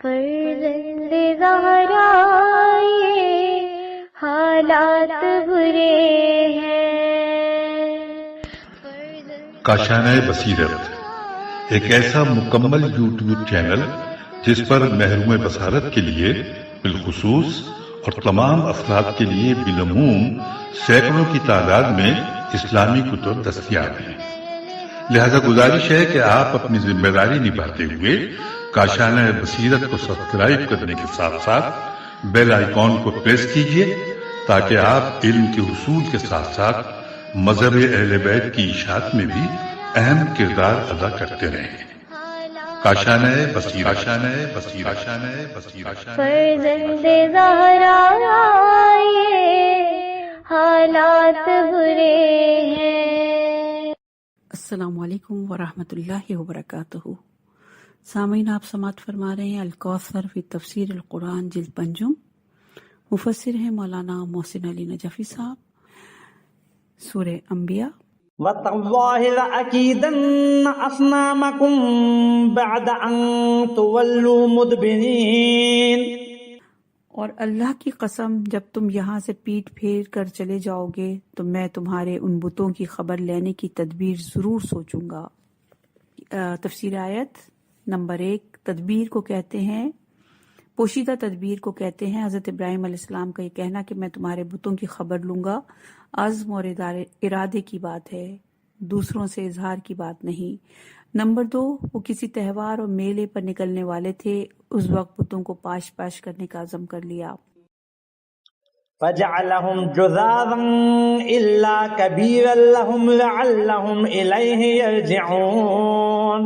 فرزند زہرا یہ حالات برے ہیں۔ کاشانۂ بصیرت ایک ایسا مکمل یوٹیوب چینل جس پر محروم بصارت کے لیے بالخصوص اور تمام افراد کے لیے بالعموم سینکڑوں کی تعداد میں اسلامی کتب دستیاب ہیں۔ لہذا گزارش ہے کہ آپ اپنی ذمہ داری نبھاتے ہوئے کاشانۂ بصیرت کو سبسکرائب کرنے کے ساتھ ساتھ بیل آئیکن کو پریس کیجیے تاکہ آپ علم کے حصول کے ساتھ ساتھ مذہب اہل بیت کی اشاعت میں بھی اہم کردار ادا کرتے رہیں۔ کاشانۂ بصیرت، کاشانۂ بصیرت، کاشانۂ بصیرت۔ فرزند زہرا یہ حالات برے ہیں۔ السلام علیکم ورحمۃ اللہ وبرکاتہ۔ سامعین، آپ سماعت فرما رہے ہیں الکوثر فی تفسیر القرآن جلد پنجم، مفسر ہیں مولانا محسن علی نجفی صاحب۔ سورہ انبیاء۔ وَتَاللَّهِ لَأَكِيدَنَّ أَصْنَامَكُمْ بَعْدَ أَن تُوَلُّوا مُدْبِرِينَ۔ اور اللہ کی قسم، جب تم یہاں سے پیٹ پھیر کر چلے جاؤ گے تو میں تمہارے ان بتوں کی خبر لینے کی تدبیر ضرور سوچوں گا۔ تفسیر آیت نمبر 1۔ تدبیر کو کہتے ہیں، پوشیدہ تدبیر کو کہتے ہیں حضرت ابراہیم علیہ السلام کا یہ کہنا کہ میں تمہارے بتوں کی خبر لوں گا، عزم اور ارادے کی بات ہے، دوسروں سے اظہار کی بات نہیں۔ نمبر 2، وہ کسی تہوار اور میلے پر نکلنے والے تھے، اس وقت بتوں کو پاش پاش کرنے کا عزم کر لیا۔ فَجَعَلَهُمْ جُذَاذًا إِلَّا كَبِيرًا لَهُمْ لَعَلَّهُمْ إِلَيْهِ يَرْجِعُونَ۔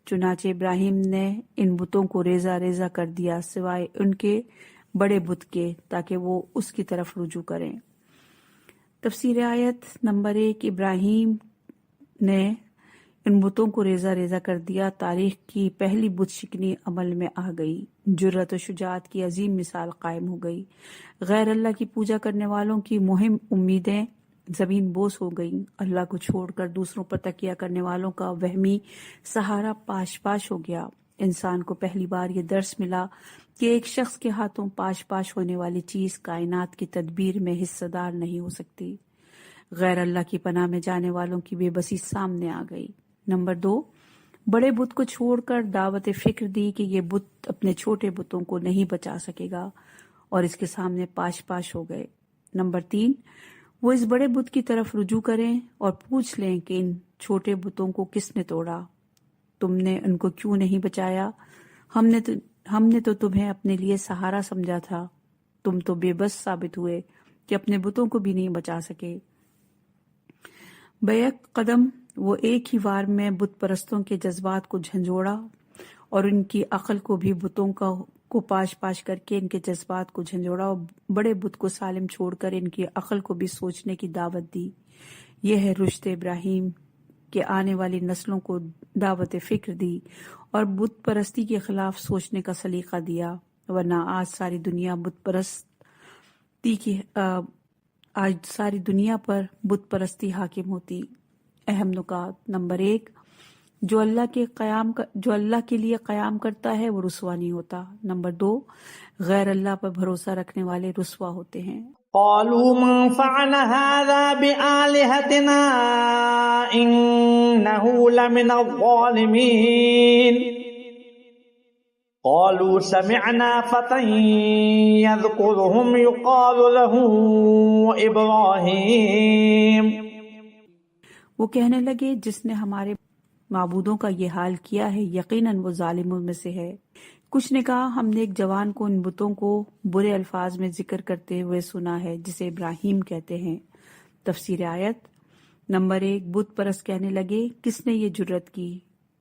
چنانچہ ابراہیم نے ان بتوں کو ریزہ ریزہ کر دیا سوائے ان کے بڑے بت کے، تاکہ وہ اس کی طرف رجوع کریں۔ تفسیر آیت نمبر 1۔ ابراہیم نے ان بتوں کو ریزہ ریزہ کر دیا، تاریخ کی پہلی بت شکنی عمل میں آ گئی، جرأت و شجاعت کی عظیم مثال قائم ہو گئی، غیر اللہ کی پوجا کرنے والوں کی مہم امیدیں زمین بوس ہو گئیں، اللہ کو چھوڑ کر دوسروں پر تکیہ کرنے والوں کا وہمی سہارا پاش پاش ہو گیا۔ انسان کو پہلی بار یہ درس ملا کہ ایک شخص کے ہاتھوں پاش پاش ہونے والی چیز کائنات کی تدبیر میں حصہ دار نہیں ہو سکتی۔ غیر اللہ کی پناہ میں جانے والوں کی بے بسی سامنے آ گئی۔ نمبر 2، بڑے بت کو چھوڑ کر دعوت فکر دی کہ یہ بت اپنے چھوٹے بتوں کو نہیں بچا سکے گا، اور اس کے سامنے پاش پاش ہو گئے۔ نمبر 3، وہ اس بڑے بت کی طرف رجوع کریں اور پوچھ لیں کہ ان چھوٹے بتوں کو کس نے توڑا، تم نے ان کو کیوں نہیں بچایا؟ ہم نے تو تمہیں اپنے لیے سہارا سمجھا تھا، تم تو بے بس ثابت ہوئے کہ اپنے بتوں کو بھی نہیں بچا سکے۔ بیک قدم وہ ایک ہی وار میں بت پرستوں کے جذبات کو جھنجھوڑا اور ان کی عقل کو بھی بتوں کو پاش پاش کر کے ان کے جذبات کو جھنجھوڑا، اور بڑے بت کو سالم چھوڑ کر ان کی عقل کو بھی سوچنے کی دعوت دی۔ یہ ہے رشد ابراہیم کہ آنے والی نسلوں کو دعوت فکر دی اور بت پرستی کے خلاف سوچنے کا سلیقہ دیا، ورنہ آج ساری دنیا پر بت پرستی حاکم ہوتی۔ اہم نکات۔ نمبر 1، جو اللہ کے لیے قیام کرتا ہے وہ رسوا نہیں ہوتا۔ نمبر 2، غیر اللہ پر بھروسہ رکھنے والے رسوا ہوتے ہیں۔ قالوا من فعل هذا بآلهتنا إنه لمن الظالمين قالوا سمعنا فتى يذكرهم يقال له إبراهيم۔ وہ کہنے لگے، جس نے ہمارے معبودوں کا یہ حال کیا ہے یقیناً وہ ظالموں میں سے ہے۔ کچھ نے کہا، ہم نے ایک جوان کو ان بتوں کو برے الفاظ میں ذکر کرتے ہوئے سنا ہے جسے ابراہیم کہتے ہیں۔ تفسیر آیت نمبر 1۔ بت پرست کہنے لگے، کس نے یہ جرت کی؟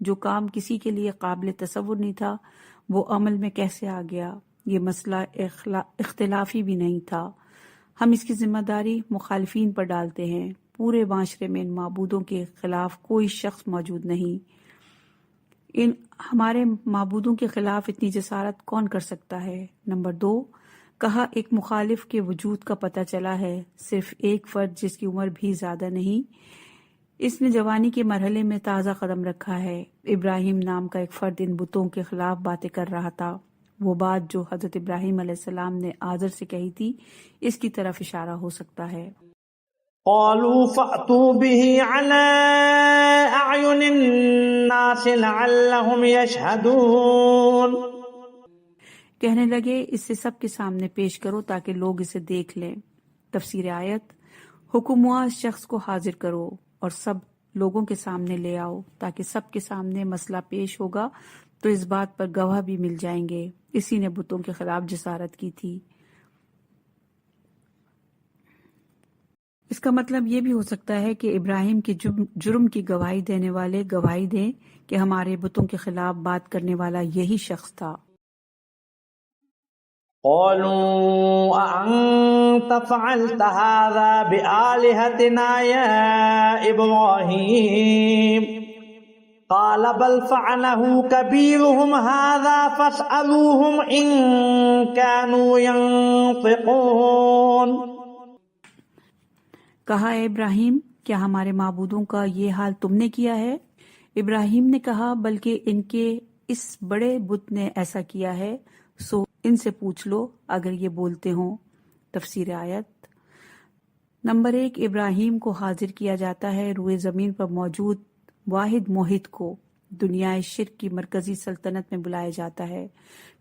جو کام کسی کے لیے قابل تصور نہیں تھا وہ عمل میں کیسے آ گیا؟ یہ مسئلہ اختلافی بھی نہیں تھا، ہم اس کی ذمہ داری مخالفین پر ڈالتے ہیں۔ پورے معاشرے میں ان معبودوں کے خلاف کوئی شخص موجود نہیں، ان ہمارے معبودوں کے خلاف اتنی جسارت کون کر سکتا ہے؟ نمبر 2، کہا ایک مخالف کے وجود کا پتہ چلا ہے، صرف ایک فرد جس کی عمر بھی زیادہ نہیں، اس نے جوانی کے مرحلے میں تازہ قدم رکھا ہے۔ ابراہیم نام کا ایک فرد ان بتوں کے خلاف باتیں کر رہا تھا۔ وہ بات جو حضرت ابراہیم علیہ السلام نے آزر سے کہی تھی، اس کی طرف اشارہ ہو سکتا ہے۔ قالوا فأتوا به على أعين الناس لعلهم يشهدون۔ کہنے لگے اس سے سب کے سامنے پیش کرو تاکہ لوگ اسے دیکھ لیں۔ تفسیر آیت: حکم ہوا اس شخص کو حاضر کرو اور سب لوگوں کے سامنے لے آؤ تاکہ سب کے سامنے مسئلہ پیش ہوگا تو اس بات پر گواہ بھی مل جائیں گے۔ اسی نے بتوں کے خلاف جسارت کی تھی۔ اس کا مطلب یہ بھی ہو سکتا ہے کہ ابراہیم کے جرم کی گواہی دینے والے گواہی دیں کہ ہمارے بتوں کے خلاف بات کرنے والا یہی شخص تھا۔ قالوا أأنت فعلت هذا بآلهتنا يا إبراهيم قال بل فعله كبيرهم هذا فاسألوهم إن كانوا ينطقون۔ کہا اے ابراہیم، کیا ہمارے معبودوں کا یہ حال تم نے کیا ہے؟ ابراہیم نے کہا بلکہ ان کے اس بڑے بت نے ایسا کیا ہے، سو ان سے پوچھ لو اگر یہ بولتے ہوں۔ تفسیر آیت: نمبر 1، ابراہیم کو حاضر کیا جاتا ہے روئے زمین پر موجود واحد موحد کو دنیا شرک کی مرکزی سلطنت میں بلایا جاتا ہے۔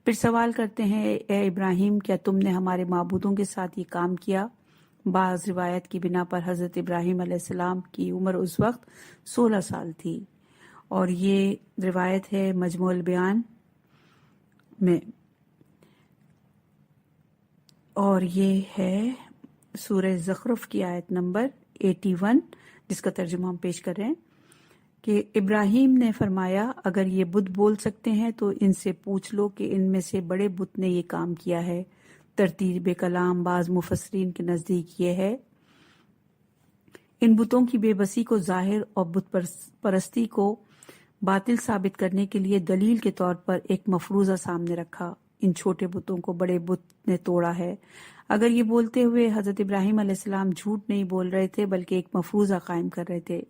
پھر سوال کرتے ہیں اے ابراہیم، کیا تم نے ہمارے معبودوں کے ساتھ یہ کام کیا؟ بعض روایت کی بنا پر حضرت ابراہیم علیہ السلام کی عمر اس وقت 16 سال تھی، اور یہ روایت ہے مجموع البیان میں، اور یہ ہے سورہ زخرف کی آیت نمبر 81، جس کا ترجمہ ہم پیش کر رہے ہیں کہ ابراہیم نے فرمایا اگر یہ بت بول سکتے ہیں تو ان سے پوچھ لو کہ ان میں سے بڑے بت نے یہ کام کیا ہے۔ ترتیب کلام بعض مفسرین کے نزدیک یہ ہے ان بتوں کی بے بسی کو ظاہر اور بت پرستی کو باطل ثابت کرنے کے لیے دلیل کے طور پر ایک مفروضہ سامنے رکھا۔ ان چھوٹے بتوں کو بڑے بت نے توڑا ہے۔ اگر یہ بولتے ہوئے حضرت ابراہیم علیہ السلام جھوٹ نہیں بول رہے تھے بلکہ ایک مفروضہ قائم کر رہے تھے۔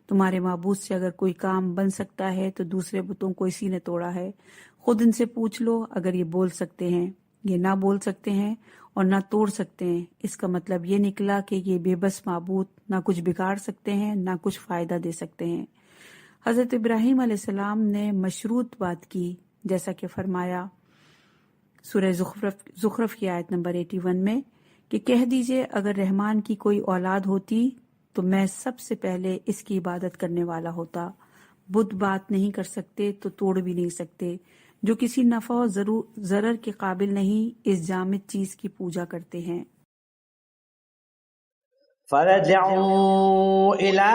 تمہارے معبود سے اگر کوئی کام بن سکتا ہے تو دوسرے بتوں کو اسی نے توڑا ہے۔ خود ان سے پوچھ لو اگر یہ بول سکتے ہیں۔ یہ نہ بول سکتے ہیں اور نہ توڑ سکتے ہیں، اس کا مطلب یہ نکلا کہ یہ بے بس معبود نہ کچھ بگاڑ سکتے ہیں نہ کچھ فائدہ دے سکتے ہیں۔ حضرت ابراہیم علیہ السلام نے مشروط بات کی، جیسا کہ فرمایا سورہ زخرف کی آیت نمبر 81 میں کہ کہہ دیجئے اگر رحمان کی کوئی اولاد ہوتی تو میں سب سے پہلے اس کی عبادت کرنے والا ہوتا۔ بت بات نہیں کر سکتے تو توڑ بھی نہیں سکتے، جو کسی نفع و ضرر کے قابل نہیں اس جامد چیز کی پوجا کرتے ہیں۔ فرجعوا إلى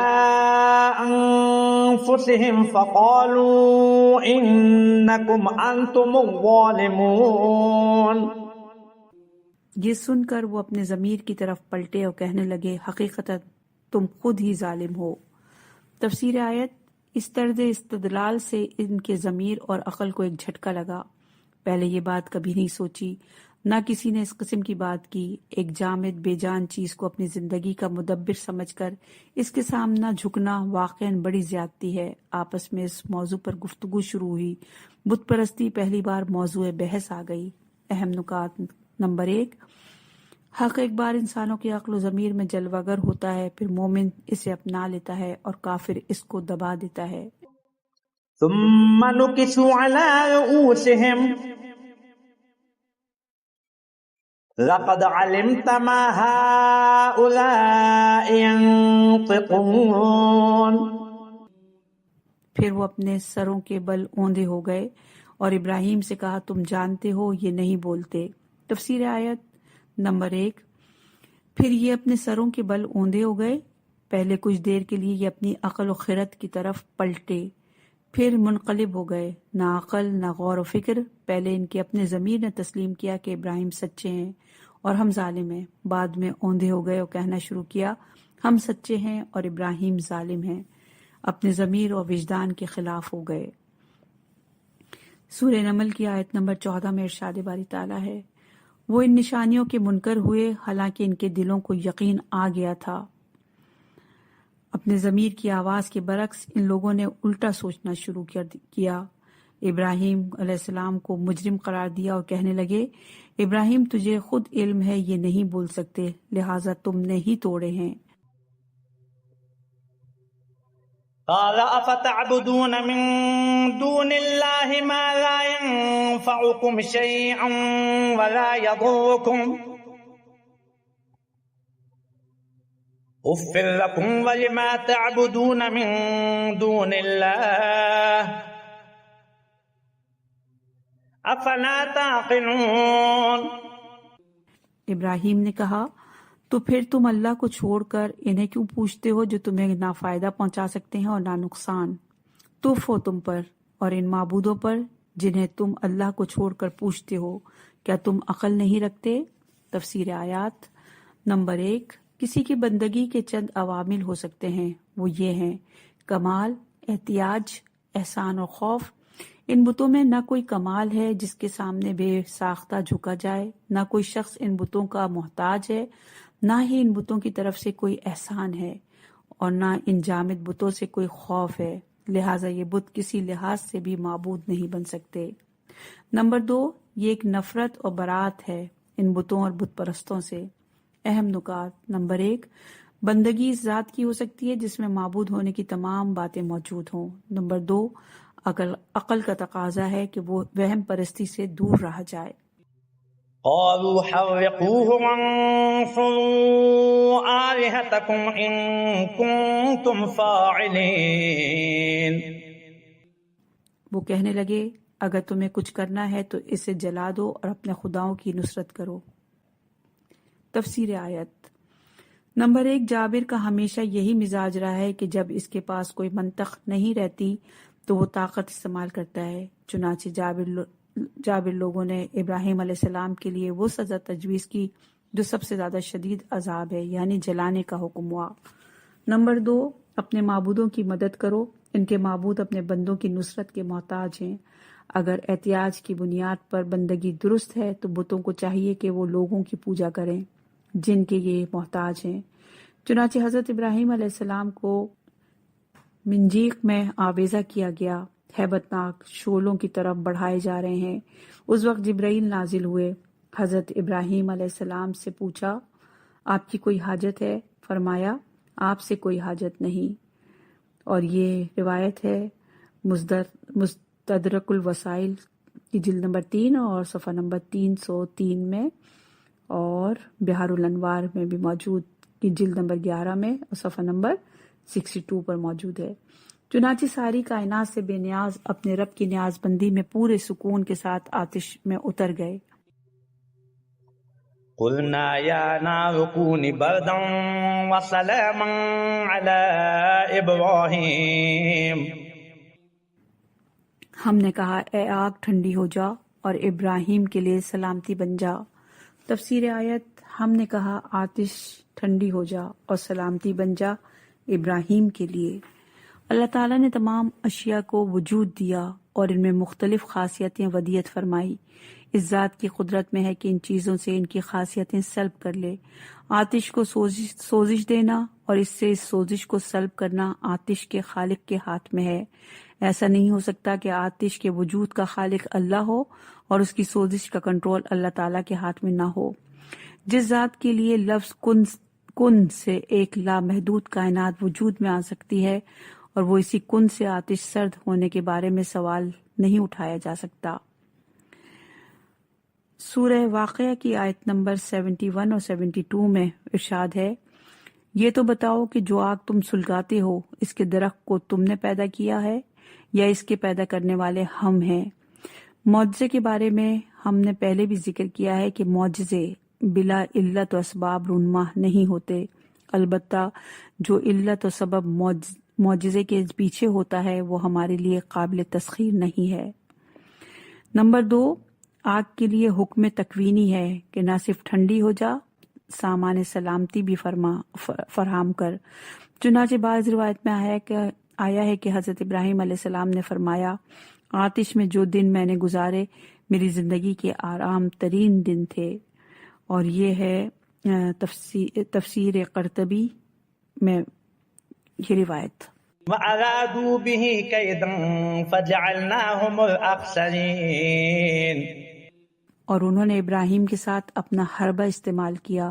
أنفسهم فقالوا إنكم أنتم الظالمون۔ یہ سن کر وہ اپنے ضمیر کی طرف پلٹے اور کہنے لگے حقیقتاً تم خود ہی ظالم ہو۔ تفسیر آیت: اس طرز استدلال سے ان کے ضمیر اور عقل کو ایک جھٹکا لگا۔ پہلے یہ بات کبھی نہیں سوچی، نہ کسی نے اس قسم کی بات کی۔ ایک جامد بے جان چیز کو اپنی زندگی کا مدبر سمجھ کر اس کے سامنے جھکنا واقعاً بڑی زیادتی ہے۔ آپس میں اس موضوع پر گفتگو شروع ہوئی۔ بت پرستی پہلی بار موضوع بحث آ گئی۔ اہم نکات: نمبر 1، حق ایک بار انسانوں کے عقل و ضمیر میں جلوہ گر ہوتا ہے، پھر مومن اسے اپنا لیتا ہے اور کافر اس کو دبا دیتا ہے۔ ثم نكسوا على رؤوسهم لقد علمت ما هؤلاء ينطقون۔ پھر وہ اپنے سروں کے بل اوندے ہو گئے اور ابراہیم سے کہا تم جانتے ہو یہ نہیں بولتے۔ تفسیر آیت: نمبر 1، پھر یہ اپنے سروں کے بل اوندے ہو گئے۔ پہلے کچھ دیر کے لیے یہ اپنی عقل و خرد کی طرف پلٹے، پھر منقلب ہو گئے۔ نہ عقل نہ غور و فکر۔ پہلے ان کے اپنے ضمیر نے تسلیم کیا کہ ابراہیم سچے ہیں اور ہم ظالم ہیں، بعد میں اوندے ہو گئے اور کہنا شروع کیا ہم سچے ہیں اور ابراہیم ظالم ہیں، اپنے ضمیر اور وجدان کے خلاف ہو گئے۔ سورہ نمل کی آیت نمبر 14 میں ارشاد باری تعالیٰ ہے وہ ان نشانیوں کے منکر ہوئے حالانکہ ان کے دلوں کو یقین آ گیا تھا۔ اپنے ضمیر کی آواز کے برعکس ان لوگوں نے الٹا سوچنا شروع کیا۔ ابراہیم علیہ السلام کو مجرم قرار دیا اور کہنے لگے، ابراہیم تجھے خود علم ہے یہ نہیں بول سکتے، لہٰذا تم نے ہی توڑے ہیں۔ قال افتعبدون من دون الله ما لا ينفعكم شيئا ولا يضركم اف لكم ولما تعبدون من دون الله افلا تعقلون۔ ابراہیم نے کہا، تو پھر تم اللہ کو چھوڑ کر انہیں کیوں پوچھتے ہو جو تمہیں نہ فائدہ پہنچا سکتے ہیں اور نہ نقصان؟ تف ہو تم پر اور ان معبودوں پر جنہیں تم اللہ کو چھوڑ کر پوچھتے ہو، کیا تم عقل نہیں رکھتے؟ تفسیر آیات نمبر 1۔ کسی کی بندگی کے چند عوامل ہو سکتے ہیں، وہ یہ ہیں: کمال، احتیاج، احسان اور خوف۔ ان بتوں میں نہ کوئی کمال ہے جس کے سامنے بے ساختہ جھکا جائے، نہ کوئی شخص ان بتوں کا محتاج ہے، نہ ہی ان بتوں کی طرف سے کوئی احسان ہے، اور نہ ان جامد بتوں سے کوئی خوف ہے، لہٰذا یہ بت کسی لحاظ سے بھی معبود نہیں بن سکتے۔ نمبر 2، یہ ایک نفرت اور برات ہے ان بتوں اور بت پرستوں سے۔ اہم نکات: نمبر 1، بندگی اس ذات کی ہو سکتی ہے جس میں معبود ہونے کی تمام باتیں موجود ہوں۔ نمبر 2، عقل کا تقاضا ہے کہ وہ وہم پرستی سے دور رہا جائے۔ قالوا حرقوه وانصروا آلهتكم إن كنتم فاعلين۔ وہ کہنے لگے، اگر تمہیں کچھ کرنا ہے تو اسے جلا دو اور اپنے خداؤں کی نصرت کرو۔ تفسیر آیت نمبر 1، جابر کا ہمیشہ یہی مزاج رہا ہے کہ جب اس کے پاس کوئی منطق نہیں رہتی تو وہ طاقت استعمال کرتا ہے۔ چنانچہ جابر لوگوں نے ابراہیم علیہ السلام کے لیے وہ سزا تجویز کی جو سب سے زیادہ شدید عذاب ہے، یعنی جلانے کا حکم ہوا۔ نمبر 2، اپنے معبودوں کی مدد کرو، ان کے معبود اپنے بندوں کی نصرت کے محتاج ہیں۔ اگر احتیاج کی بنیاد پر بندگی درست ہے تو بتوں کو چاہیے کہ وہ لوگوں کی پوجا کریں جن کے یہ محتاج ہیں۔ چنانچہ حضرت ابراہیم علیہ السلام کو منجیق میں آویزہ کیا گیا، ہیبت ناک شعلوں کی طرف بڑھائے جا رہے ہیں۔ اس وقت جبرائیل نازل ہوئے، حضرت ابراہیم علیہ السلام سے پوچھا، آپ کی کوئی حاجت ہے؟ فرمایا، آپ سے کوئی حاجت نہیں۔ اور یہ روایت ہے مستدرک الوسائل کی جلد نمبر 3 اور صفحہ نمبر 303 میں، اور بحار الانوار میں بھی موجود کی جلد نمبر 11 میں اور صفحہ نمبر 62 پر موجود ہے۔ چنانچہ ساری کائنات سے بے نیاز اپنے رب کی نیاز بندی میں پورے سکون کے ساتھ آتش میں اتر گئے۔ قلنا یا نار کونی بردا وسلاما علی ابراہیم۔ ہم نے کہا، اے آگ ٹھنڈی ہو جا اور ابراہیم کے لیے سلامتی بن جا۔ تفسیر آیت ہم نے کہا، آتش ٹھنڈی ہو جا اور سلامتی بن جا ابراہیم کے لیے۔ اللہ تعالیٰ نے تمام اشیاء کو وجود دیا اور ان میں مختلف خاصیتیں ودیعت فرمائی۔ اس ذات کی قدرت میں ہے کہ ان چیزوں سے ان کی خاصیتیں سلب کر لے۔ آتش کو سوزش دینا اور اس سے اس سوزش کو سلب کرنا آتش کے خالق کے ہاتھ میں ہے۔ ایسا نہیں ہو سکتا کہ آتش کے وجود کا خالق اللہ ہو اور اس کی سوزش کا کنٹرول اللہ تعالیٰ کے ہاتھ میں نہ ہو۔ جس ذات کے لیے لفظ کن سے ایک لامحدود کائنات وجود میں آ سکتی ہے، اور وہ اسی کن سے آتش سرد ہونے کے بارے میں سوال نہیں اٹھایا جا سکتا۔ سورہ واقعہ کی آیت نمبر 71 اور 72 میں ارشاد ہے، یہ تو بتاؤ کہ جو آگ تم سلگاتے ہو اس کے درخت کو تم نے پیدا کیا ہے یا اس کے پیدا کرنے والے ہم ہیں۔ معجزے کے بارے میں ہم نے پہلے بھی ذکر کیا ہے کہ معجزے بلا علت و اسباب رونما نہیں ہوتے، البتہ جو علت و سبب معجزے کے پیچھے ہوتا ہے وہ ہمارے لیے قابل تسخیر نہیں ہے۔ نمبر 2، آگ کے لیے حکم تکوینی ہے کہ نہ صرف ٹھنڈی ہو جا، سامان سلامتی بھی فراہم کر۔ چنانچہ بعض روایت میں آیا ہے کہ حضرت ابراہیم علیہ السلام نے فرمایا، آتش میں جو دن میں نے گزارے میری زندگی کے آرام ترین دن تھے، اور یہ ہے تفسیر قرطبی میں یہ روایت. وَأَرَادُوا بِهِ كَيْدًا فَجَعَلْنَاهُمُ الْأَخْسَرِينَ. اور انہوں نے ابراہیم کے ساتھ اپنا حربہ استعمال کیا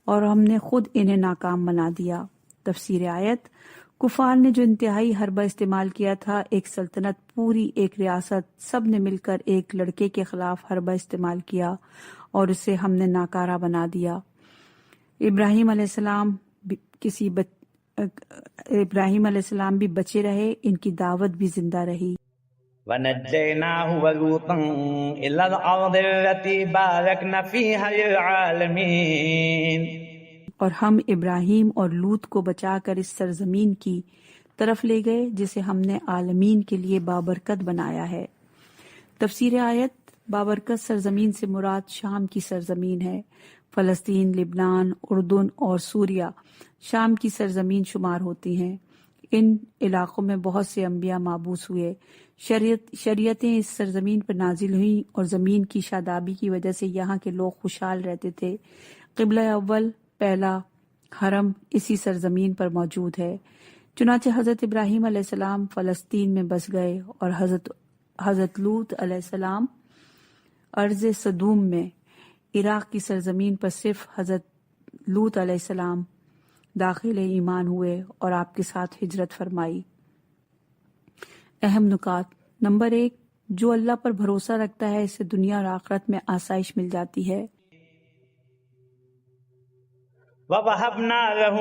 اور ہم نے خود انہیں ناکام بنا دیا. تفسیر آیت: کفار نے جو انتہائی حربہ استعمال کیا تھا، ایک سلطنت، پوری ایک ریاست، سب نے مل کر ایک لڑکے کے خلاف حربہ استعمال کیا اور اسے ہم نے ناکارہ بنا دیا. ابراہیم علیہ السلام بھی بچے رہے، ان کی دعوت بھی زندہ رہی. وَنَجَّيْنَاهُ وَلُوطًا إِلَى الْأَرْضِ الَّتِي بَارَكْنَا فِيهَا لِلْعَالَمِينَ. اور ہم ابراہیم اور لوط کو بچا کر اس سرزمین کی طرف لے گئے جسے ہم نے عالمین کے لیے بابرکت بنایا ہے. تفسیر آیت: بابرکت سرزمین سے مراد شام کی سرزمین ہے. فلسطین، لبنان، اردن اور سوریہ شام کی سرزمین شمار ہوتی ہیں. ان علاقوں میں بہت سے انبیاء مابعوث ہوئے. شریعتیں اس سرزمین پر نازل ہوئیں اور زمین کی شادابی کی وجہ سے یہاں کے لوگ خوشحال رہتے تھے. قبلہ اول، پہلا حرم اسی سرزمین پر موجود ہے. چنانچہ حضرت ابراہیم علیہ السلام فلسطین میں بس گئے اور حضرت لوط علیہ السلام ارض صدوم میں عراق کی سرزمین پر صرف حضرت لوط علیہ السلام داخل ایمان ہوئے اور آپ کے ساتھ ہجرت فرمائی. اہم نکات: نمبر 1، جو اللہ پر بھروسہ رکھتا ہے اسے دنیا اور آخرت میں آسائش مل جاتی ہے. وَوَهَبْنَا لَهُ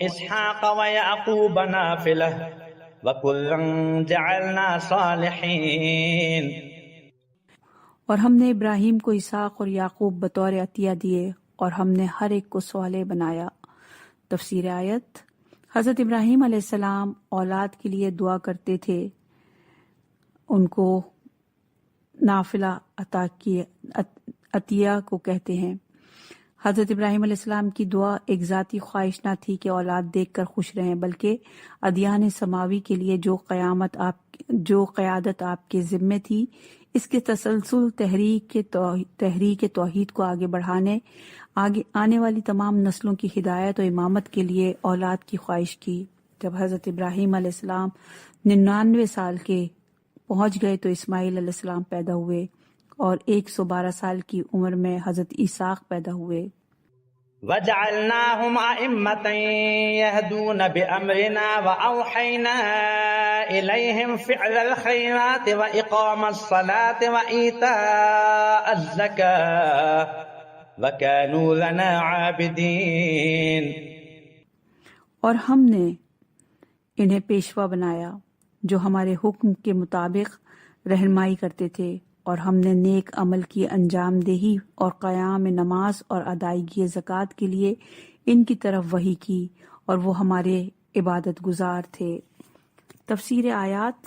إِسْحَاقَ وَيَعْقُوبَ نَافِلَةً وَكُلًّا جَعَلْنَا صَالِحِينَ. اور ہم نے ابراہیم کو اسحاق اور یعقوب بطور عطیہ دیے اور ہم نے ہر ایک کو صالح بنایا. تفسیر آیت: حضرت ابراہیم علیہ السلام اولاد کے لیے دعا کرتے تھے، ان کو نافلہ عطیہ کو کہتے ہیں. حضرت ابراہیم علیہ السلام کی دعا ایک ذاتی خواہش نہ تھی کہ اولاد دیکھ کر خوش رہیں، بلکہ ادیان سماوی کے لیے جو قیادت آپ کے ذمے تھی، اس کے تسلسل تحریک توحید کو آگے بڑھانے، آنے والی تمام نسلوں کی ہدایت و امامت کے لیے اولاد کی خواہش کی. جب حضرت ابراہیم علیہ السلام 99 سال کے پہنچ گئے تو اسماعیل علیہ السلام پیدا ہوئے اور 112 سال کی عمر میں حضرت اسحاق پیدا ہوئے. وَجَعَلْنَاهُمْ أَئِمَّةً يَهْدُونَ بِأَمْرِنَا وَأَوْحَيْنَا إِلَيْهِمْ فِعْلَ الْخَيْرَاتِ وَإِقَامَ الصَّلَاةِ وَإِيتَاءَ الزَّكَاةِ وَكَانُوا لَنَا عَابِدِينَ. اور ہم نے انہیں پیشوا بنایا جو ہمارے حکم کے مطابق رہنمائی کرتے تھے، اور ہم نے نیک عمل کی انجام دہی اور قیام نماز اور ادائیگی زکوٰۃ کے لیے ان کی طرف وحی کی اور وہ ہمارے عبادت گزار تھے. تفسیر آیات: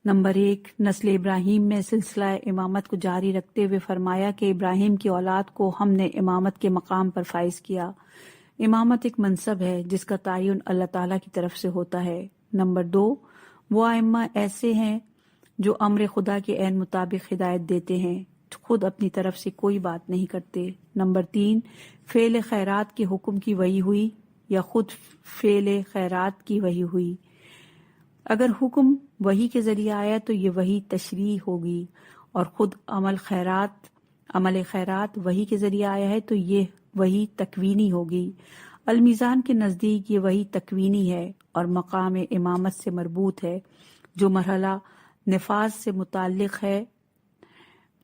نمبر 1، نسل ابراہیم میں سلسلہ امامت کو جاری رکھتے ہوئے فرمایا کہ ابراہیم کی اولاد کو ہم نے امامت کے مقام پر فائز کیا. امامت ایک منصب ہے جس کا تعین اللہ تعالیٰ کی طرف سے ہوتا ہے. نمبر 2، وہ ائمہ ایسے ہیں جو امر خدا کے عین مطابق ہدایت دیتے ہیں، خود اپنی طرف سے کوئی بات نہیں کرتے. نمبر 3، فعل خیرات کے حکم کی وحی ہوئی یا خود فعل خیرات کی وحی ہوئی. اگر حکم وحی کے ذریعے آیا تو یہ وحی تشریح ہوگی، اور خود عمل خیرات وحی کے ذریعے آیا ہے تو یہ وحی تکوینی ہوگی. المیزان کے نزدیک یہ وحی تکوینی ہے اور مقام امامت سے مربوط ہے جو مرحلہ نفاذ سے متعلق ہے.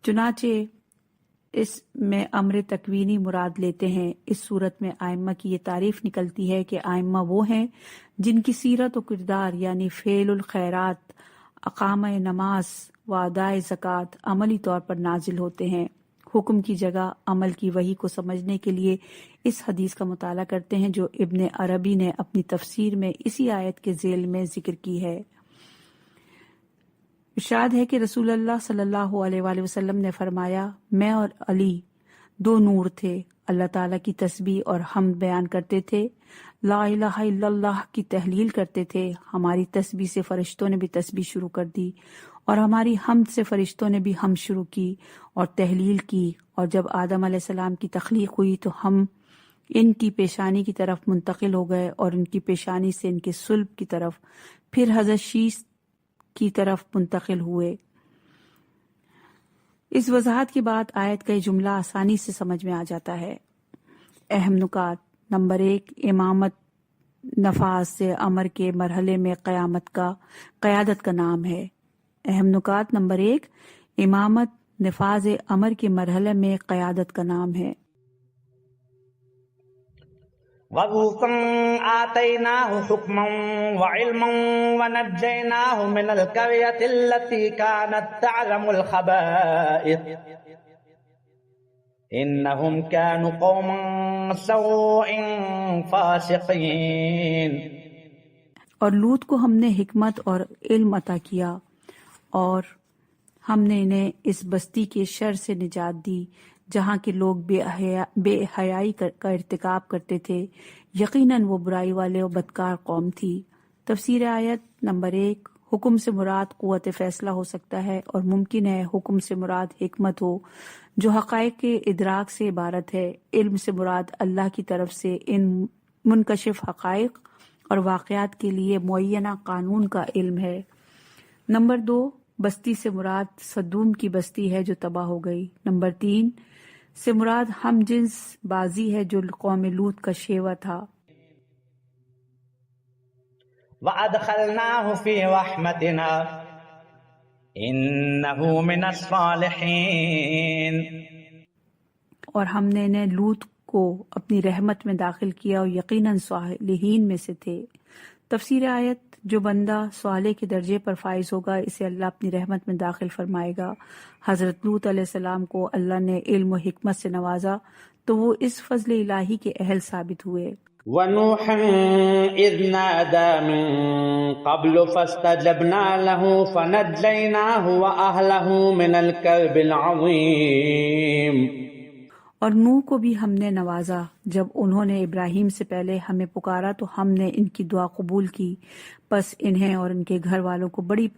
چنانچہ اس میں امر تکوینی مراد لیتے ہیں. اس صورت میں ائمہ کی یہ تعریف نکلتی ہے کہ ائمہ وہ ہیں جن کی سیرت و کردار یعنی فعل الخیرات، اقامہ نماز و ادائے زکوٰۃ عملی طور پر نازل ہوتے ہیں. حکم کی جگہ عمل کی وحی کو سمجھنے کے لیے اس حدیث کا مطالعہ کرتے ہیں جو ابن عربی نے اپنی تفسیر میں اسی آیت کے ذیل میں ذکر کی ہے. ارشاد ہے کہ رسول اللہ صلی اللہ علیہ وآلہ وسلم نے فرمایا، میں اور علی 2 نور تھے، اللہ تعالیٰ کی تسبیح اور حمد بیان کرتے تھے، لا الہ الا اللہ کی تحلیل کرتے تھے. ہماری تسبیح سے فرشتوں نے بھی تسبیح شروع کر دی اور ہماری حمد سے فرشتوں نے بھی حمد شروع کی اور تحلیل کی. اور جب آدم علیہ السلام کی تخلیق ہوئی تو ہم ان کی پیشانی کی طرف منتقل ہو گئے اور ان کی پیشانی سے ان کے صلب کی طرف، پھر حضرت شیش کی طرف منتقل ہوئے۔ اس وضاحت کے بعد آیت کا یہ جملہ آسانی سے سمجھ میں آ جاتا ہے۔ اہم نکات: نمبر 1، امامت نفاذ سے امر کے مرحلے میں قیادت کا نام ہے۔ اہم نکات: نمبر 1، امامت نفاذ امر کے مرحلے میں قیادت کا نام ہے۔ وَلُوطًا آتَيْنَاهُ حُكْمًا وَعِلْمًا وَنَجَّيْنَاهُ مِنَ الْقَرْيَةِ الَّتِي كَانَتْ تَعْلَمُ الْخَبَائِثَ إِنَّهُمْ كَانُوا قَوْمًا سَوْءٍ فَاسِقِينَ۔ اور لوط کو ہم نے حکمت اور علم عطا کیا اور ہم نے انہیں اس بستی کے شر سے نجات دی جہاں کے لوگ بے حیائی کا ارتکاب کرتے تھے، یقیناً وہ برائی والے اور بدکار قوم تھی۔ تفسیر آیت نمبر 1، حکم سے مراد قوت فیصلہ ہو سکتا ہے اور ممکن ہے حکم سے مراد حکمت ہو جو حقائق کے ادراک سے عبارت ہے۔ علم سے مراد اللہ کی طرف سے ان منکشف حقائق اور واقعات کے لیے معینہ قانون کا علم ہے۔ نمبر 2، بستی سے مراد صدوم کی بستی ہے جو تباہ ہو گئی۔ نمبر 3 سے مراد ہم جنس بازی ہے جو قوم لوط کا شیوہ تھا۔ وَأَدْخَلْنَاهُ فِي رَحْمَتِنَا إِنَّهُ مِنَ الصَّالِحِينَ۔ اور ہم نے انہیں لوط کو اپنی رحمت میں داخل کیا اور یقیناً صالحین میں سے تھے۔ تفسیر آیت: جو بندہ صالح کے درجے پر فائز ہوگا اسے اللہ اپنی رحمت میں داخل فرمائے گا۔ حضرت لوط علیہ السلام کو اللہ نے علم و حکمت سے نوازا تو وہ اس فضل الہی کے اہل ثابت ہوئے۔ وَنُوحًا إِذْ نَادَى مِن قَبْلُ فَاسْتَجَبْنَا لَهُ فَنَجَّيْنَاهُ وَأَهْلَهُ مِنَ الْكَرْبِ الْعَظِيمِ۔ اور نوح کو بھی ہم نے نوازا، جب انہوں نے ابراہیم سے پہلے ہمیں پکارا تو ہم نے ان کی دعا قبول کی، پس انہیں اور ان کے گھر والوں کو بڑی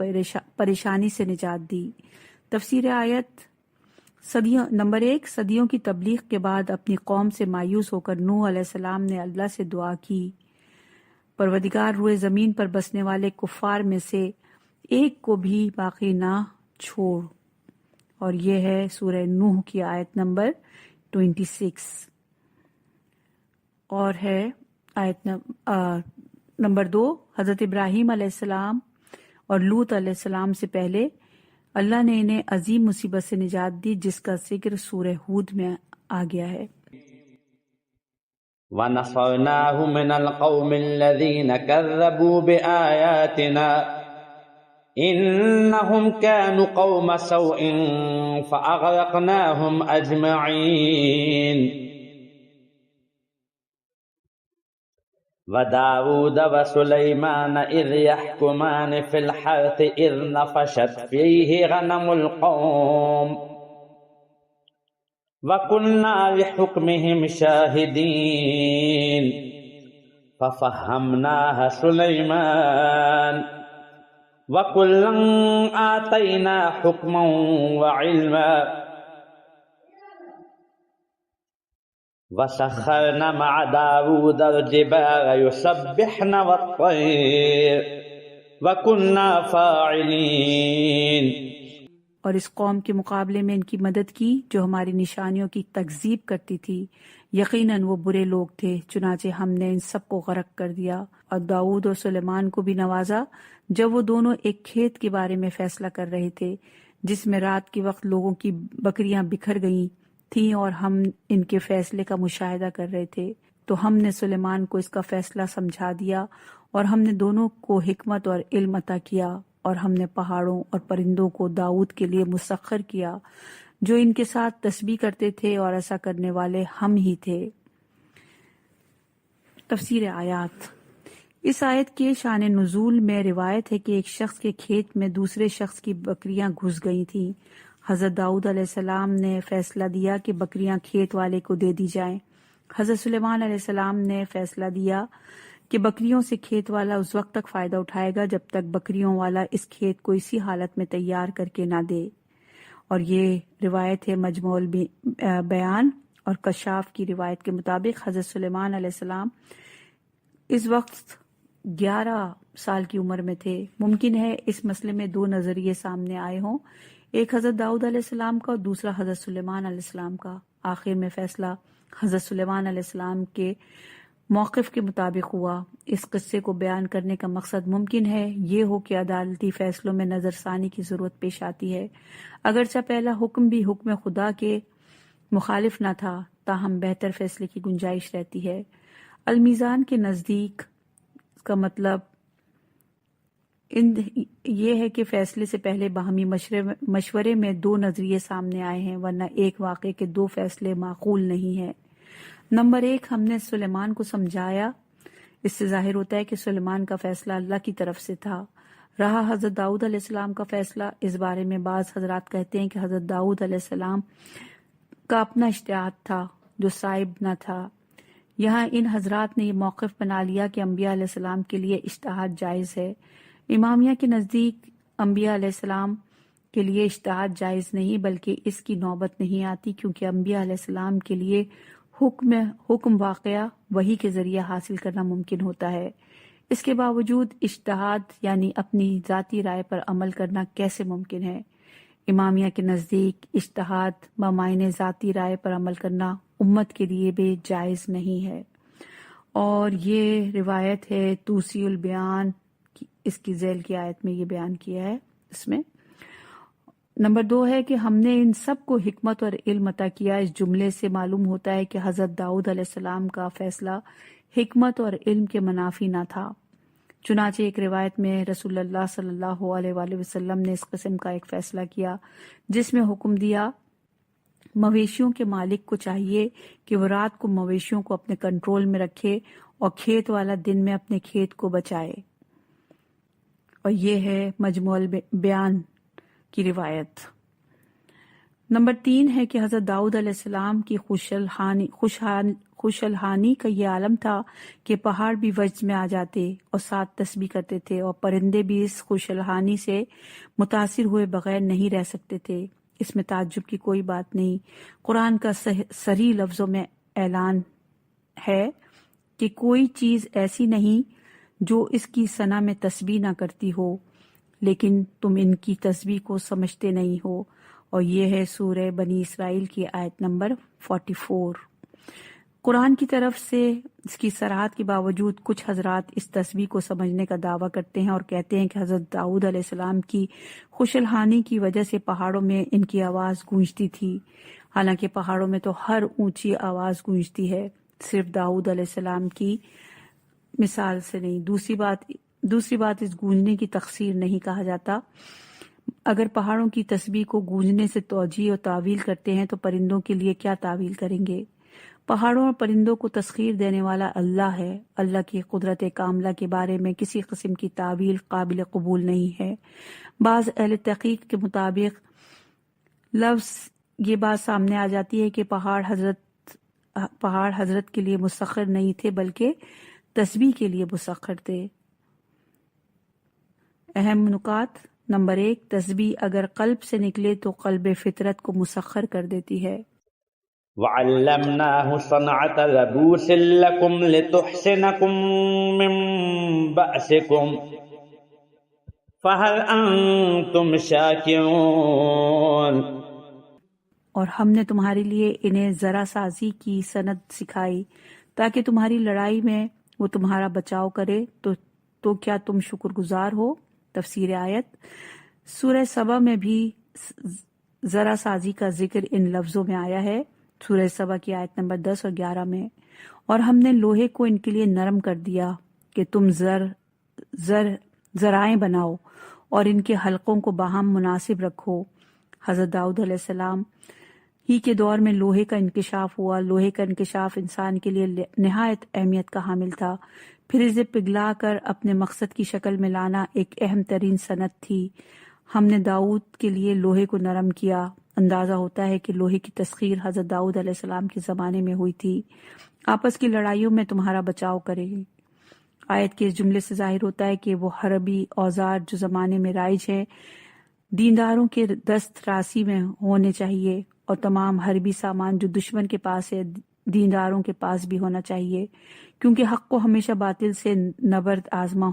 پریشانی سے نجات دی۔ تفسیر آیت نمبر 1، صدیوں کی تبلیغ کے بعد اپنی قوم سے مایوس ہو کر نوح علیہ السلام نے اللہ سے دعا کی، پروردگار روئے زمین پر بسنے والے کفار میں سے ایک کو بھی باقی نہ چھوڑ۔ اور یہ ہے سورہ نوح کی آیت نمبر 26 اور ہے آیت نمبر 2۔ حضرت ابراہیم علیہ السلام اور لوط علیہ السلام سے پہلے اللہ نے انہیں عظیم مصیبت سے نجات دی جس کا ذکر سورہ ہود میں آ گیا ہے۔ وَنَصَرْنَاهُ مِنَ الْقَوْمِ الَّذِينَ كَذَّبُوا بِآيَاتِنَا إِنَّهُمْ كَانُوا قَوْمَ سَوْءٍ فَأَغْرَقْنَاهُمْ أَجْمَعِينَ۔ وَدَاوُودَ وَسُلَيْمَانَ إِذْ يَحْكُمَانِ فِي الْحَرْثِ إِذْ نَفَشَتْ فِيهِ غَنَمُ الْقَوْمِ وَكُنَّا لِحُكْمِهِمْ شَاهِدِينَ فَفَهَّمْنَاهَا سُلَيْمَانَ وَكُلًّا آتَيْنَا حُكْمًا وَعِلْمًا وَسَخَّرْنَا مَعَ دَاوُودَ الْجِبَالَ يُسَبِّحْنَ وَالطَّيْرَ وَكُنَّا فَاعِلِينَ۔ اور اس قوم کے مقابلے میں ان کی مدد کی جو ہماری نشانیوں کی تکذیب کرتی تھی، یقیناً وہ برے لوگ تھے، چنانچہ ہم نے ان سب کو غرق کر دیا۔ اور داؤد اور سلیمان کو بھی نوازا جب وہ دونوں ایک کھیت کے بارے میں فیصلہ کر رہے تھے جس میں رات کے وقت لوگوں کی بکریاں بکھر گئی تھیں اور ہم ان کے فیصلے کا مشاہدہ کر رہے تھے، تو ہم نے سلیمان کو اس کا فیصلہ سمجھا دیا اور ہم نے دونوں کو حکمت اور علم عطا کیا، اور ہم نے پہاڑوں اور پرندوں کو داؤد کے لیے مسخر کیا جو ان کے ساتھ تسبیح کرتے تھے، اور ایسا کرنے والے ہم ہی تھے۔ تفسیر آیات: اس آیت کے شان نزول میں روایت ہے کہ ایک شخص کے کھیت میں دوسرے شخص کی بکریاں گھس گئی تھیں۔ حضرت داؤد علیہ السلام نے فیصلہ دیا کہ بکریاں کھیت والے کو دے دی جائیں۔ حضرت سلیمان علیہ السلام نے فیصلہ دیا کہ بکریوں سے کھیت والا اس وقت تک فائدہ اٹھائے گا جب تک بکریوں والا اس کھیت کو اسی حالت میں تیار کر کے نہ دے۔ اور یہ روایت ہے مجموع البیان اور کشاف کی روایت کے مطابق حضرت سلیمان علیہ السلام اس وقت 11 سال کی عمر میں تھے۔ ممکن ہے اس مسئلے میں 2 نظریے سامنے آئے ہوں، ایک حضرت داؤد علیہ السلام کا اور دوسرا حضرت سلیمان علیہ السلام کا۔ آخر میں فیصلہ حضرت سلیمان علیہ السلام کے موقف کے مطابق ہوا۔ اس قصے کو بیان کرنے کا مقصد ممکن ہے یہ ہو کہ عدالتی فیصلوں میں نظر ثانی کی ضرورت پیش آتی ہے، اگرچہ پہلا حکم بھی حکم خدا کے مخالف نہ تھا، تاہم بہتر فیصلے کی گنجائش رہتی ہے۔ المیزان کے نزدیک کا مطلب یہ ہے کہ فیصلے سے پہلے باہمی مشورے میں 2 نظریے سامنے آئے ہیں، ورنہ ایک واقعے کے 2 فیصلے معقول نہیں ہیں۔ نمبر 1، ہم نے سلیمان کو سمجھایا، اس سے ظاہر ہوتا ہے کہ سلیمان کا فیصلہ اللہ کی طرف سے تھا۔ رہا حضرت داؤد علیہ السلام کا فیصلہ، اس بارے میں بعض حضرات کہتے ہیں کہ حضرت داؤد علیہ السلام کا اپنا اجتہاد تھا جو صائب نہ تھا۔ یہاں ان حضرات نے یہ موقف بنا لیا کہ انبیاء علیہ السلام کے لیے اجتہاد جائز ہے۔ امامیہ کے نزدیک انبیاء علیہ السلام کے لیے اجتہاد جائز نہیں، بلکہ اس کی نوبت نہیں آتی، کیونکہ انبیاء علیہ السلام کے لیے حکم واقعہ وحی کے ذریعے حاصل کرنا ممکن ہوتا ہے۔ اس کے باوجود اجتہاد یعنی اپنی ذاتی رائے پر عمل کرنا کیسے ممکن ہے؟ امامیہ کے نزدیک اجتہاد بمعنی ذاتی رائے پر عمل کرنا امت کے لیے بھی جائز نہیں ہے، اور یہ روایت ہے توسیع البیان، اس کی ذیل کی آیت میں یہ بیان کیا ہے۔ اس میں نمبر 2 ہے کہ ہم نے ان سب کو حکمت اور علم عطا کیا۔ اس جملے سے معلوم ہوتا ہے کہ حضرت داؤد علیہ السلام کا فیصلہ حکمت اور علم کے منافی نہ تھا۔ چنانچہ ایک روایت میں رسول اللہ صلی اللہ علیہ وآلہ وسلم نے اس قسم کا ایک فیصلہ کیا جس میں حکم دیا مویشیوں کے مالک کو چاہیے کہ وہ رات کو مویشیوں کو اپنے کنٹرول میں رکھے اور کھیت والا دن میں اپنے کھیت کو بچائے، اور یہ ہے مجموع بیان کی روایت۔ نمبر 3 ہے کہ حضرت داؤد علیہ السلام کی خوش الحانی کا یہ عالم تھا کہ پہاڑ بھی وجد میں آ جاتے اور ساتھ تسبیح کرتے تھے، اور پرندے بھی اس خوش الحانی سے متاثر ہوئے بغیر نہیں رہ سکتے تھے۔ اس میں تعجب کی کوئی بات نہیں۔ قرآن کا صریح لفظوں میں اعلان ہے کہ کوئی چیز ایسی نہیں جو اس کی ثنا میں تسبیح نہ کرتی ہو، لیکن تم ان کی تسبیح کو سمجھتے نہیں ہو، اور یہ ہے سورہ بنی اسرائیل کی آیت نمبر 44۔ قرآن کی طرف سے اس کی صراحت کے باوجود کچھ حضرات اس تسبیح کو سمجھنے کا دعویٰ کرتے ہیں اور کہتے ہیں کہ حضرت داؤد علیہ السلام کی خوش الحانی کی وجہ سے پہاڑوں میں ان کی آواز گونجتی تھی، حالانکہ پہاڑوں میں تو ہر اونچی آواز گونجتی ہے، صرف داؤد علیہ السلام کی مثال سے نہیں۔ دوسری بات اس گونجنے کی تقصیر نہیں کہا جاتا۔ اگر پہاڑوں کی تسبیح کو گونجنے سے توجیہ اور تعویل کرتے ہیں تو پرندوں کے لیے کیا تعویل کریں گے؟ پہاڑوں اور پرندوں کو تسخیر دینے والا اللہ ہے۔ اللہ کی قدرت کاملہ کے بارے میں کسی قسم کی تعویل قابل قبول نہیں ہے۔ بعض اہل تحقیق کے مطابق لفظ یہ بات سامنے آ جاتی ہے کہ پہاڑ حضرت کے لیے مسخر نہیں تھے بلکہ تسبیح کے لیے مسخر تھے۔ اہم نکات: نمبر 1، تسبیح اگر قلب سے نکلے تو قلب فطرت کو مسخر کر دیتی ہے۔ وَعَلَّمْنَاهُ صَنْعَةَ لَبُوسٍ لَكُمْ لِتُحْصِنَكُمْ مِنْ بَأْسِكُمْ فَهَلْ أَنْتُمْ شَاكِرُونَ۔ اور ہم نے تمہارے لیے انہیں ذرا سازی کی صنعت سکھائی تاکہ تمہاری لڑائی میں وہ تمہارا بچاؤ کرے، تو کیا تم شکر گزار ہو؟ تفسیر آیت۔ سورہ سبا میں بھی ذرا سازی کا ذکر ان لفظوں میں آیا ہے، سورہ سبا کی آیت نمبر 10 اور 11 میں۔ اور ہم نے لوہے کو ان کے لیے نرم کر دیا کہ تم ذرائع بناؤ اور ان کے حلقوں کو باہم مناسب رکھو۔ حضرت داؤد علیہ السلام ہی کے دور میں لوہے کا انکشاف ہوا۔ لوہے کا انکشاف انسان کے لیے نہایت اہمیت کا حامل تھا، پھر اسے پگھلا کر اپنے مقصد کی شکل میں لانا ایک اہم ترین صنعت تھی۔ ہم نے داؤد کے لیے لوہے کو نرم کیا۔ اندازہ ہوتا ہے کہ لوہے کی تسخیر حضرت داؤد علیہ السلام کے زمانے میں ہوئی تھی۔ آپس کی لڑائیوں میں تمہارا بچاؤ کرے گی۔ آیت کے اس جملے سے ظاہر ہوتا ہے کہ وہ حربی اوزار جو زمانے میں رائج ہیں دینداروں کے دست راسی میں ہونے چاہیے، اور تمام حربی سامان جو دشمن کے پاس ہے دینداروں کے پاس بھی ہونا چاہیے، کیونکہ حق کو ہمیشہ باطل سے نبرد آزما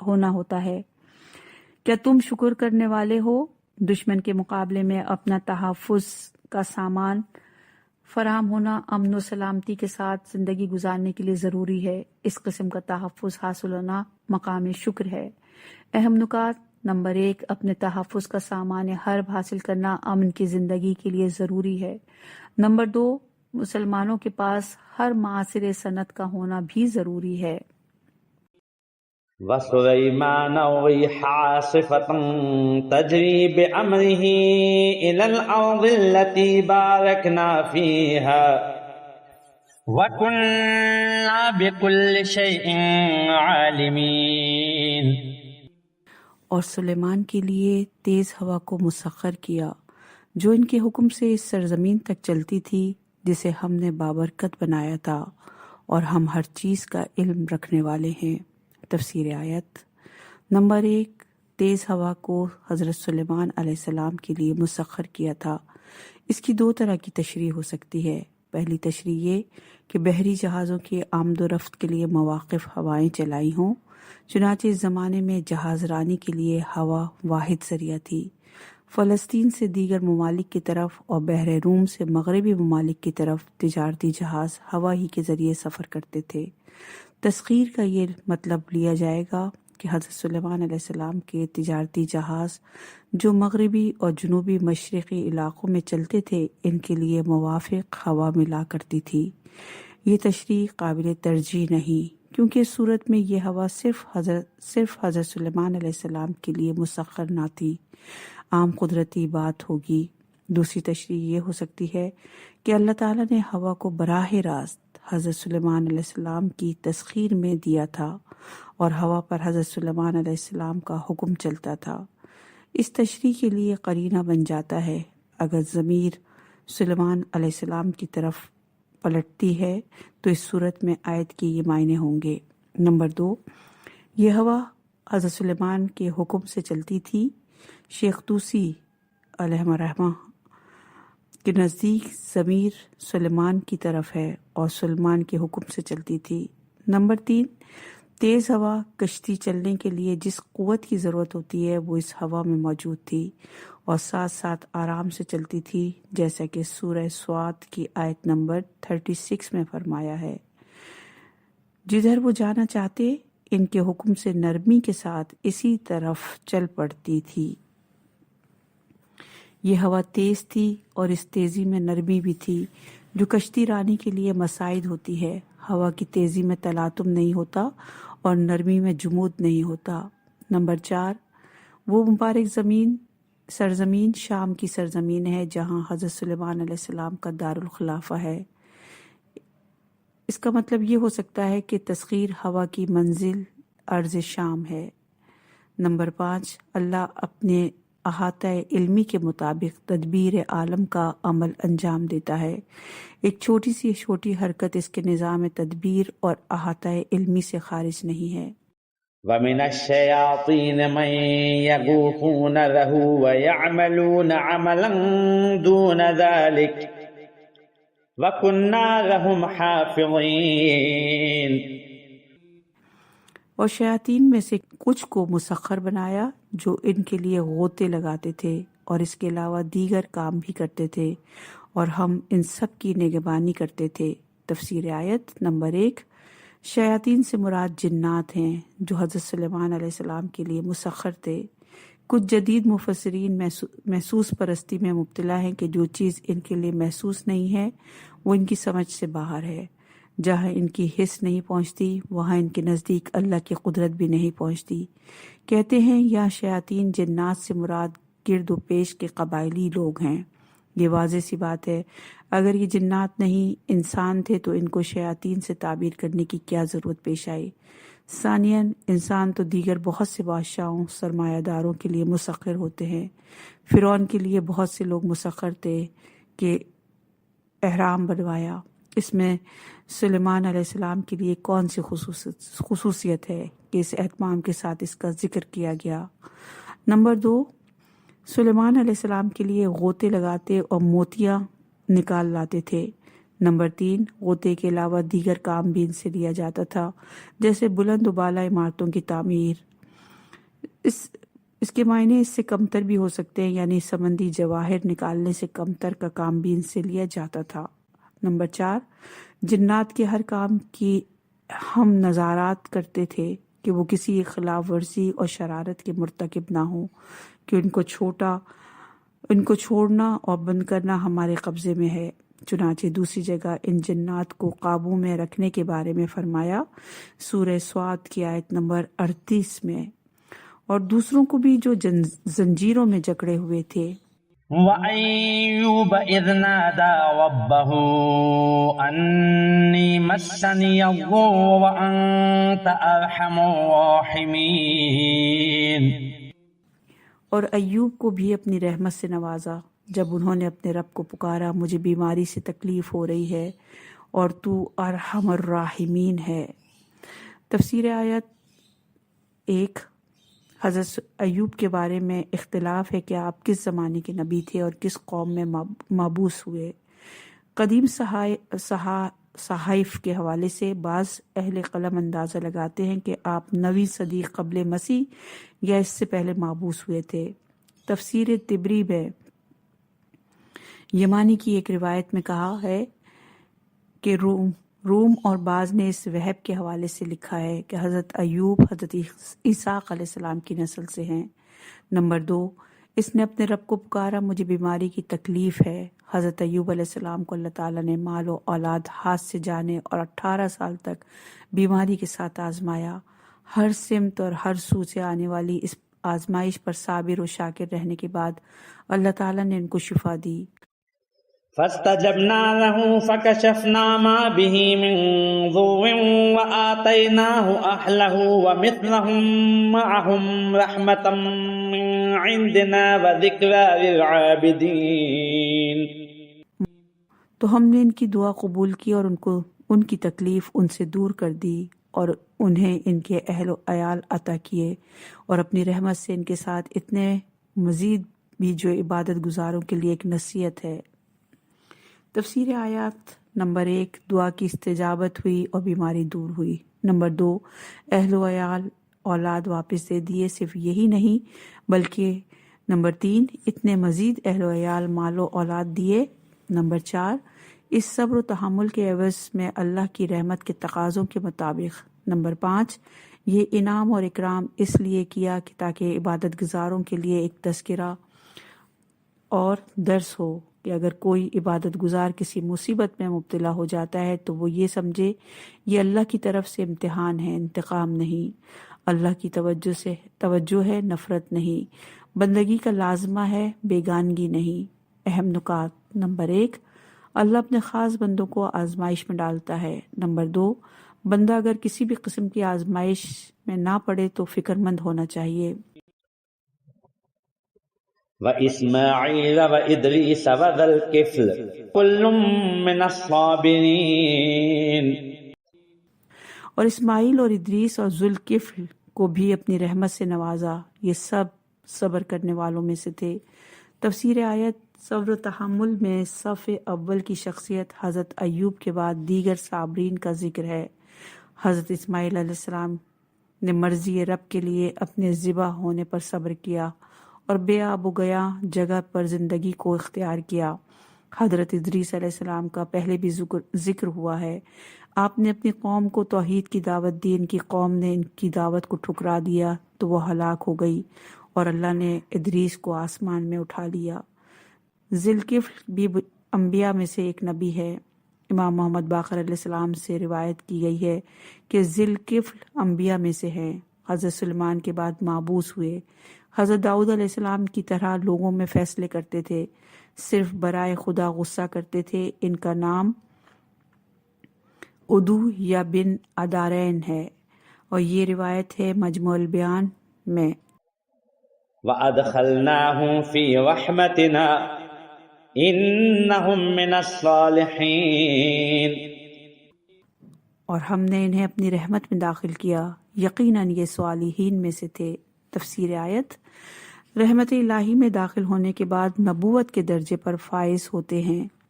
ہونا ہوتا ہے۔ کیا تم شکر کرنے والے ہو؟ دشمن کے مقابلے میں اپنا تحفظ کا سامان فراہم ہونا امن و سلامتی کے ساتھ زندگی گزارنے کے لیے ضروری ہے۔ اس قسم کا تحفظ حاصل ہونا مقام شکر ہے۔ اہم نکات: نمبر 1، اپنے تحفظ کا سامان حرب حاصل کرنا امن کی زندگی کے لیے ضروری ہے۔ نمبر 2، مسلمانوں کے پاس ہر معاصر صنعت کا ہونا بھی ضروری ہے۔ وسليمان الريح عاصفة تجري بأمره إلى الأرض التي باركنا فيها وكنا بكل شيء عالمين۔ اور سلیمان کے لیے تیز ہوا کو مسخر کیا جو ان کے حکم سے اس سرزمین تک چلتی تھی جسے ہم نے بابرکت بنایا تھا، اور ہم ہر چیز کا علم رکھنے والے ہیں۔ تفسیر آیت: نمبر 1، تیز ہوا کو حضرت سلیمان علیہ السلام کے لیے مسخر کیا تھا۔ اس کی 2 طرح کی تشریح ہو سکتی ہے۔ پہلی تشریح یہ کہ بحری جہازوں کی آمد و رفت کے لیے مواقف ہوائیں چلائی ہوں، چنانچہ اس زمانے میں جہاز رانی کے لیے ہوا واحد ذریعہ تھی۔ فلسطین سے دیگر ممالک کی طرف اور بحر روم سے مغربی ممالک کی طرف تجارتی جہاز ہوا ہی کے ذریعے سفر کرتے تھے۔ تسخیر کا یہ مطلب لیا جائے گا کہ حضرت سلیمان علیہ السلام کے تجارتی جہاز جو مغربی اور جنوبی مشرقی علاقوں میں چلتے تھے ان کے لیے موافق ہوا ملا کرتی تھی۔ یہ تشریح قابل ترجیح نہیں، کیونکہ اس صورت میں یہ ہوا صرف حضرت سلیمان علیہ السلام کے لیے مسخر نہ تھی، عام قدرتی بات ہوگی۔ دوسری تشریح یہ ہو سکتی ہے کہ اللہ تعالیٰ نے ہوا کو براہ راست حضرت سلیمان علیہ السلام کی تسخیر میں دیا تھا اور ہوا پر حضرت سلیمان علیہ السلام کا حکم چلتا تھا۔ اس تشریح کے لیے قرینہ بن جاتا ہے اگر ضمیر سلیمان علیہ السلام کی طرف پلٹتی ہے تو اس صورت میں آیت کے یہ معنی ہوں گے۔ نمبر 2، یہ ہوا حضرت سلیمان کے حکم سے چلتی تھی۔ شیخ طوسی علیہ الرحمہ کے نزدیک ضمیر سلیمان کی طرف ہے اور سلیمان کے حکم سے چلتی تھی۔ نمبر 3، تیز ہوا کشتی چلنے کے لیے جس قوت کی ضرورت ہوتی ہے وہ اس ہوا میں موجود تھی اور ساتھ ساتھ آرام سے چلتی تھی، جیسا کہ سورہ صاد کی آیت نمبر 36 میں فرمایا ہے۔ جدھر وہ جانا چاہتے ان کے حکم سے نرمی کے ساتھ اسی طرف چل پڑتی تھی۔ یہ ہوا تیز تھی اور اس تیزی میں نرمی بھی تھی جو کشتی رانی کے لیے مساعد ہوتی ہے۔ ہوا کی تیزی میں تلاطم نہیں ہوتا اور نرمی میں جمود نہیں ہوتا۔ نمبر 4، وہ مبارک سرزمین شام کی سرزمین ہے جہاں حضرت سلیمان علیہ السلام کا دارالخلافہ ہے۔ اس کا مطلب یہ ہو سکتا ہے کہ تسخیر ہوا کی منزل ارض شام ہے۔ نمبر 5، اللہ اپنے احاطہ علمی کے مطابق تدبیر عالم کا عمل انجام دیتا ہے۔ ایک چھوٹی سی چھوٹی حرکت اس کے نظام تدبیر اور احاطہ علمی سے خارج نہیں ہے۔ وَمِنَ الشَّيَاطِينِ مَن يَغُوصُونَ لَهُ وَيَعْمَلُونَ عَمَلًا دُونَ ذَلِكَ وَكُنَّا لَهُمْ حَافِظِينَ۔ اور شیاطین میں سے کچھ کو مسخر بنایا جو ان کے لیے غوطے لگاتے تھے اور اس کے علاوہ دیگر کام بھی کرتے تھے، اور ہم ان سب کی نگہبانی کرتے تھے۔ تفسیر آیت نمبر 1، شیاطین سے مراد جنات ہیں جو حضرت سلیمان علیہ السلام کے لیے مسخر تھے۔ کچھ جدید مفسرین محسوس پرستی میں مبتلا ہیں کہ جو چیز ان کے لیے محسوس نہیں ہے وہ ان کی سمجھ سے باہر ہے۔ جہاں ان کی حس نہیں پہنچتی وہاں ان کے نزدیک اللہ کی قدرت بھی نہیں پہنچتی۔ کہتے ہیں یا شیاطین جنات سے مراد گرد و پیش کے قبائلی لوگ ہیں۔ یہ واضح سی بات ہے، اگر یہ جنات نہیں انسان تھے تو ان کو شیاطین سے تعبیر کرنے کی کیا ضرورت پیش آئی؟ ثانیاً انسان تو دیگر بہت سے بادشاہوں سرمایہ داروں کے لیے مسخر ہوتے ہیں۔ فرعون کے لیے بہت سے لوگ مسخر تھے کہ احرام بنوایا۔ اس میں سلیمان علیہ السلام کے لیے کون سی خصوصیت ہے کہ اس اہتمام کے ساتھ اس کا ذکر کیا گیا؟ نمبر 2، سلیمان علیہ السلام کے لیے غوطے لگاتے اور موتیاں نکال لاتے تھے۔ نمبر 3، غوطے کے علاوہ دیگر کام بھی ان سے لیا جاتا تھا، جیسے بلند و بالا عمارتوں کی تعمیر۔ اس کے معنی اس سے کمتر بھی ہو سکتے ہیں، یعنی سمندی جواہر نکالنے سے کمتر کا کام بھی ان سے لیا جاتا تھا۔ نمبر 4، جنات کے ہر کام کی ہم نظارات کرتے تھے کہ وہ کسی خلاف ورزی اور شرارت کے مرتکب نہ ہوں، کہ ان کو چھوڑنا اور بند کرنا ہمارے قبضے میں ہے۔ چنانچہ دوسری جگہ ان جنات کو قابو میں رکھنے کے بارے میں فرمایا، سورہ سواد کی آیت نمبر 38 میں، اور دوسروں کو بھی جو زنجیروں میں جکڑے ہوئے تھے۔ وَأَيُّوبَ إِذْ نَادَى رَبَّهُ أَنِّي مَسَّنِيَ الضُّرُّ وَأَنْتَ أَرْحَمُ الرَّاحِمِينَ۔ اور ایوب کو بھی اپنی رحمت سے نوازا جب انہوں نے اپنے رب کو پکارا، مجھے بیماری سے تکلیف ہو رہی ہے اور تو ارحم الراحمین ہے۔ تفسیر آیت 1، حضرت ایوب کے بارے میں اختلاف ہے کہ آپ کس زمانے کے نبی تھے اور کس قوم میں مبعوث ہوئے۔ قدیم صحائف کے حوالے سے بعض اہل قلم اندازہ لگاتے ہیں کہ آپ 9ویں صدی قبل مسیح یا اس سے پہلے مبعوث ہوئے تھے۔ تفسیر طبری میں یمانی کی ایک روایت میں کہا ہے کہ روم اور بعض نے اس وہب کے حوالے سے لکھا ہے کہ حضرت ایوب حضرت اسحاق علیہ السلام کی نسل سے ہیں۔ نمبر 2، اس نے اپنے رب کو پکارا، مجھے بیماری کی تکلیف ہے۔ حضرت ایوب علیہ السلام کو اللہ تعالیٰ نے مال و اولاد ہاتھ سے جانے اور 18 سال تک بیماری کے ساتھ آزمایا۔ ہر سمت اور ہر سو سے آنے والی اس آزمائش پر صابر و شاکر رہنے کے بعد اللہ تعالیٰ نے ان کو شفا دی۔ فَاسْتَجَبْنَا لَهُ فَكَشَفْنَا مَا بِهِ مِنْ ضُرٍّ وَآتَيْنَاهُ أَهْلَهُ وَمِثْلَهُمْ مَعَهُمْ رَحْمَةً مِّنْ عِنْدِنَا وَذِكْرَى لِلْعَابِدِينَ۔ تو ہم نے ان کی دعا قبول کی اور ان کی تکلیف ان سے دور کر دی اور انہیں ان کے اہل و عیال عطا کیے، اور اپنی رحمت سے ان کے ساتھ اتنے مزید بھی جو عبادت گزاروں کے لیے ایک نصیحت ہے۔ تفسیر آیات نمبر 1، دعا کی استجابت ہوئی اور بیماری دور ہوئی۔ نمبر 2، اہل و عیال اولاد واپس دے دیے۔ صرف یہی نہیں بلکہ نمبر 3، اتنے مزید اہل و عیال مال و اولاد دیے۔ نمبر 4، اس صبر و تحمل کے عوض میں اللہ کی رحمت کے تقاضوں کے مطابق۔ نمبر 5، یہ انعام اور اکرام اس لیے کیا کہ تاکہ عبادت گزاروں کے لیے ایک تذکرہ اور درس ہو کہ اگر کوئی عبادت گزار کسی مصیبت میں مبتلا ہو جاتا ہے تو وہ یہ سمجھے یہ اللہ کی طرف سے امتحان ہے، انتقام نہیں۔ اللہ کی توجہ ہے، نفرت نہیں۔ بندگی کا لازمہ ہے، بیگانگی نہیں۔ اہم نکات۔ نمبر 1، اللہ اپنے خاص بندوں کو آزمائش میں ڈالتا ہے۔ نمبر 2، بندہ اگر کسی بھی قسم کی آزمائش میں نہ پڑے تو فکر مند ہونا چاہیے۔ وَإِسْمَاعِيلَ وَإِدْرِيسَ وَذَا الْكِفْلِ كُلٌّ مِّنَ الصَّابِرِينَ۔ اور اسماعیل اور ادریس اور ذوالکفل کو بھی اپنی رحمت سے نوازا، یہ سب صبر کرنے والوں میں سے تھے۔ تفسیر آیت، صبر و تحمل میں صف اول کی شخصیت حضرت ایوب کے بعد دیگر صابرین کا ذکر ہے۔ حضرت اسماعیل علیہ السلام نے مرضی رب کے لیے اپنے ذبح ہونے پر صبر کیا اور بے آب و گیا جگہ پر زندگی کو اختیار کیا۔ حضرت ادریس علیہ السلام کا پہلے بھی ذکر ہوا ہے۔ آپ نے اپنی قوم کو توحید کی دعوت دی، ان کی قوم نے ان کی دعوت کو ٹھکرا دیا تو وہ ہلاک ہو گئی، اور اللہ نے ادریس کو آسمان میں اٹھا لیا۔ ذوالکفل بھی انبیاء میں سے ایک نبی ہے۔ امام محمد باقر علیہ السلام سے روایت کی گئی ہے کہ ذوالکفل انبیاء میں سے ہیں، حضرت سلیمان کے بعد مبعوث ہوئے۔ حضرت داؤد علیہ السلام کی طرح لوگوں میں فیصلے کرتے تھے، صرف برائے خدا غصہ کرتے تھے۔ ان کا نام ادو یا بن ادارین ہے، اور یہ روایت ہے مجموع البیان میں۔ وَأَدْخَلْنَاهُمْ فِي رَحْمَتِنَا إِنَّهُمْ مِنَ الصَّالِحِينَ۔ اور ہم نے انہیں اپنی رحمت میں داخل کیا، یقیناً یہ صالحین میں سے تھے۔ تفسیر آیت، رحمت الہی میں داخل ہونے کے بعد نبوت کے درجے پر فائز ہوتے ہیں۔